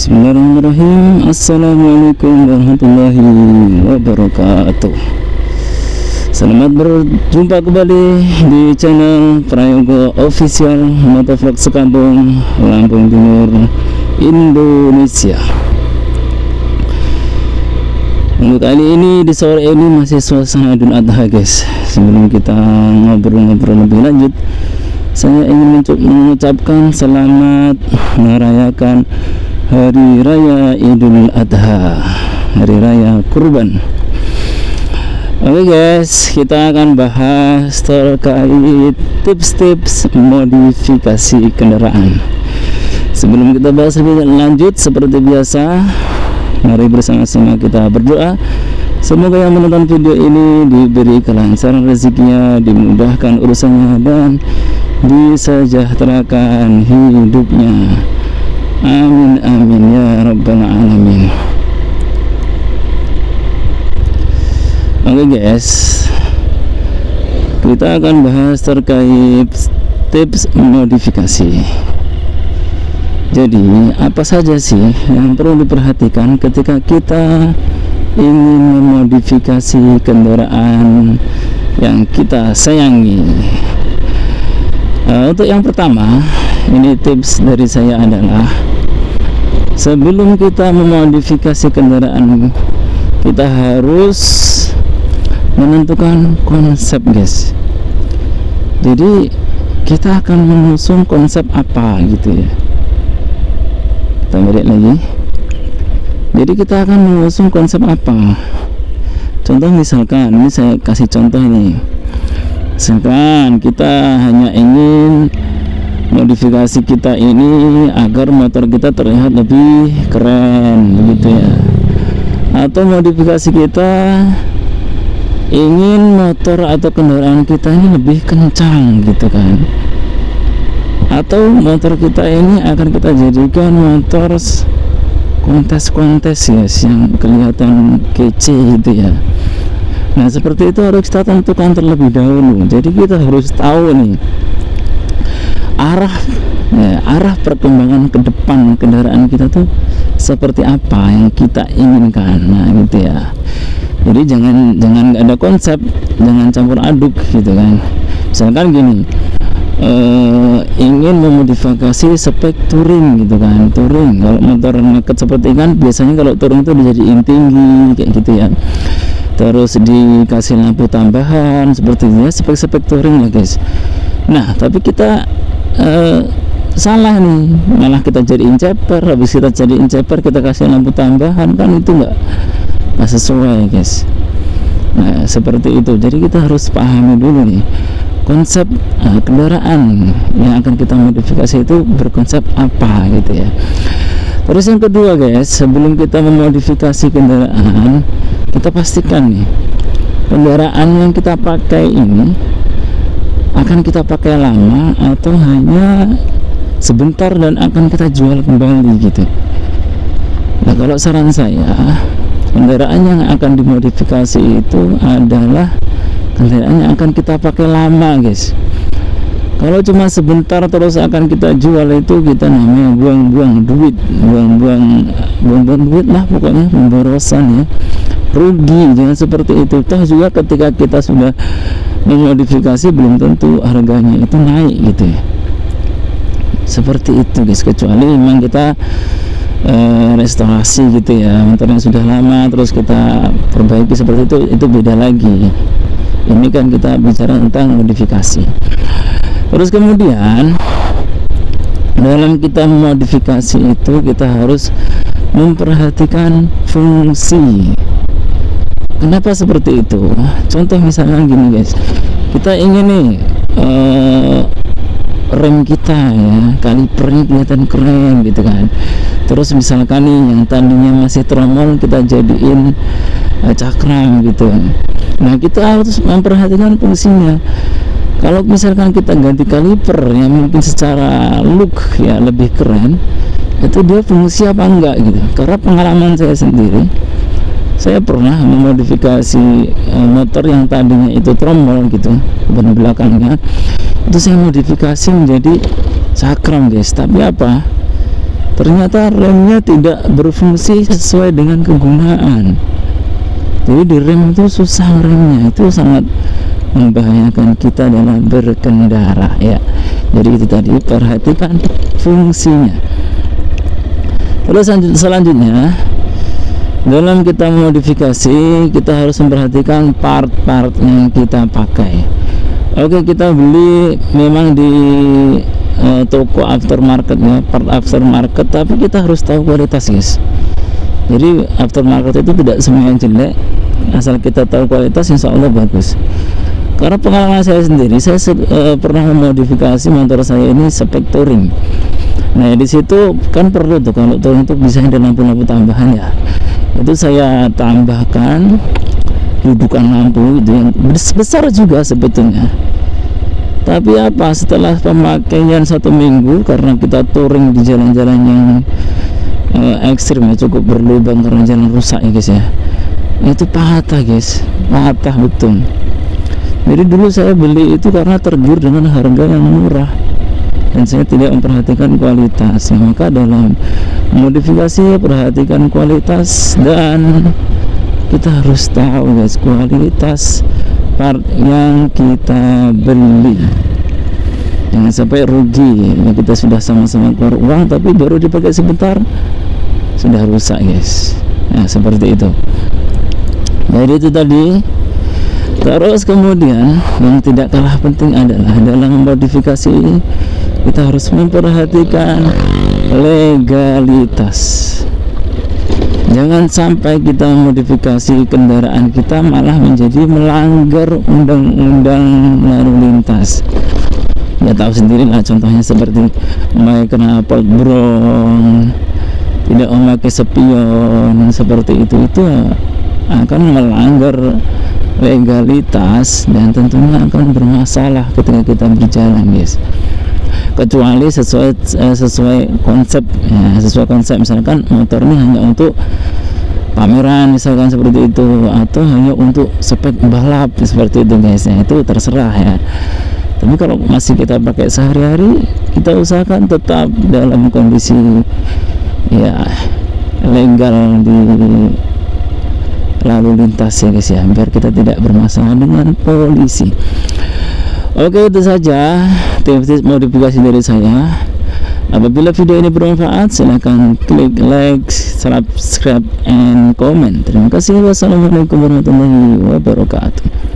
Bismillahirrahmanirrahim. Assalamualaikum warahmatullahi wabarakatuh. Selamat berjumpa kembali di channel Prayogo Official Motovlog Sekampung, Lampung Timur, Indonesia. Untuk kali ini di sore ini masih suasana Idul Adha, guys. Sebelum kita ngobrol-ngobrol lebih lanjut, saya ingin mengucapkan selamat merayakan Hari Raya Idul Adha, Hari Raya Kurban. Oke guys, kita akan bahas terkait tips-tips modifikasi kendaraan. Sebelum kita bahas lebih lanjut, seperti biasa, mari bersama-sama kita berdoa. Semoga yang menonton video ini diberi kelancaran rezekinya, dimudahkan urusannya, dan disejahterakan hidupnya. Amin amin ya rabbal alamin. Oke guys, kita akan bahas terkait tips modifikasi. Jadi apa saja sih yang perlu diperhatikan ketika kita ingin memodifikasi kendaraan yang kita sayangi? Untuk yang pertama, ini tips dari saya adalah, sebelum kita memodifikasi kendaraan, kita harus menentukan konsep, guys. Jadi kita akan mengusung konsep apa gitu ya. Kita balik lagi. Jadi kita akan mengusung konsep apa. Contoh misalkan, ini saya kasih contoh ini. Misalkan kita hanya ingin modifikasi kita ini agar motor kita terlihat lebih keren gitu ya, atau modifikasi kita ingin motor atau kendaraan kita ini lebih kencang gitu kan, atau motor kita ini akan kita jadikan motor kontes-kontes ya, yang kelihatan kece gitu ya. Nah seperti itu harus kita tentukan terlebih dahulu. Jadi kita harus tahu nih arah perkembangan ke depan kendaraan kita tuh seperti apa yang kita inginkan. Nah gitu ya. Jadi jangan ada konsep, jangan campur aduk gitu kan. Misalkan gini, ingin memodifikasi spek touring gitu kan. Touring, kalau motor naked seperti kan biasanya kalau touring itu dijadiin tinggi kayak gitu ya, terus dikasih lampu tambahan seperti itu ya, spek-spek touring lah guys. Nah tapi kita salah nih, malah kita jadiin ceper. Habis kita jadiin ceper, kita kasih lampu tambahan, kan itu nggak sesuai guys. Nah seperti itu. Jadi kita harus pahami dulu nih konsep kendaraan yang akan kita modifikasi itu berkonsep apa gitu ya. Terus yang kedua guys, sebelum kita memodifikasi kendaraan, kita pastikan nih kendaraan yang kita pakai ini akan kita pakai lama atau hanya sebentar dan akan kita jual kembali gitu. Nah kalau saran saya, kendaraan yang akan dimodifikasi itu adalah kendaraan yang akan kita pakai lama guys. Kalau cuma sebentar terus akan kita jual, itu kita namanya buang-buang duit, buang-buang duit lah pokoknya, pemborosan ya, rugi. Jangan seperti itu. Toh juga ketika kita sudah memodifikasi belum tentu harganya itu naik gitu ya. Seperti itu guys, kecuali memang kita restorasi gitu ya, motor yang sudah lama terus kita perbaiki seperti itu beda lagi. Ini kan kita bicara tentang modifikasi. Terus kemudian dalam kita memodifikasi itu kita harus memperhatikan fungsi. Kenapa seperti itu? Contoh misalnya gini guys, kita ingin nih rem kita ya, kalipernya kelihatan keren gitu kan. Terus misalkan nih yang tadinya masih tromol kita jadiin cakram gitu. Nah kita harus memperhatikan fungsinya. Kalau misalkan kita ganti kaliper yang mungkin secara look ya lebih keren, itu dia fungsi apa enggak gitu. Karena pengalaman saya sendiri, saya pernah memodifikasi motor yang tadinya itu tromol gitu, ban belakangnya itu saya modifikasi menjadi cakram guys. Tapi apa, ternyata remnya tidak berfungsi sesuai dengan kegunaan. Jadi di rem itu susah remnya, itu sangat membahayakan kita dalam berkendara ya. Jadi itu tadi, perhatikan fungsinya. Terus selanjutnya, dalam kita modifikasi kita harus memperhatikan part-part yang kita pakai. Oke, kita beli memang di toko aftermarket ya, part aftermarket, tapi kita harus tahu kualitas guys. Jadi aftermarket itu tidak semuanya jelek, asal kita tahu kualitas insya Allah bagus. Karena pengalaman saya sendiri, saya pernah memodifikasi motor saya ini spek touring. Nah di situ kan perlu tuh kalau touring itu bisa ada lampu-lampu tambahan ya. Itu saya tambahkan dudukan lampu itu yang besar juga sebetulnya. Tapi apa, setelah pemakaian 1 minggu, karena kita touring di jalan-jalan yang ekstrim ya, cukup berlubang karena jalan rusak ya guys ya, itu patah guys, patah betul. Jadi dulu saya beli itu karena tergiur dengan harga yang murah dan saya tidak memperhatikan kualitas. Maka dalam modifikasi perhatikan kualitas, dan kita harus tahu guys kualitas part yang kita beli, jangan sampai rugi ya. Kita sudah sama-sama keluar uang tapi baru dipakai sebentar sudah rusak guys. Nah seperti itu. Jadi itu tadi. Terus kemudian yang tidak kalah penting adalah dalam modifikasi kita harus memperhatikan legalitas. Jangan sampai kita modifikasi kendaraan kita malah menjadi melanggar undang-undang lalu lintas. Ya tahu sendiri lah, contohnya seperti memakai knalpot brong, tidak memakai spion, seperti itu akan melanggar legalitas dan tentunya akan bermasalah ketika kita berjalan guys. Kecuali sesuai konsep ya, sesuai konsep, misalkan motor ini hanya untuk pameran misalkan seperti itu, atau hanya untuk spek balap seperti itu guys ya, itu terserah ya. Tapi kalau masih kita pakai sehari-hari, kita usahakan tetap dalam kondisi ya legal di lalu lintas ya guys ya, biar kita tidak bermasalah dengan polisi. Oke, itu saja tips modifikasi dari saya. Apabila video ini bermanfaat, silahkan klik like, subscribe, and comment. Terima kasih. Wassalamualaikum warahmatullahi wabarakatuh.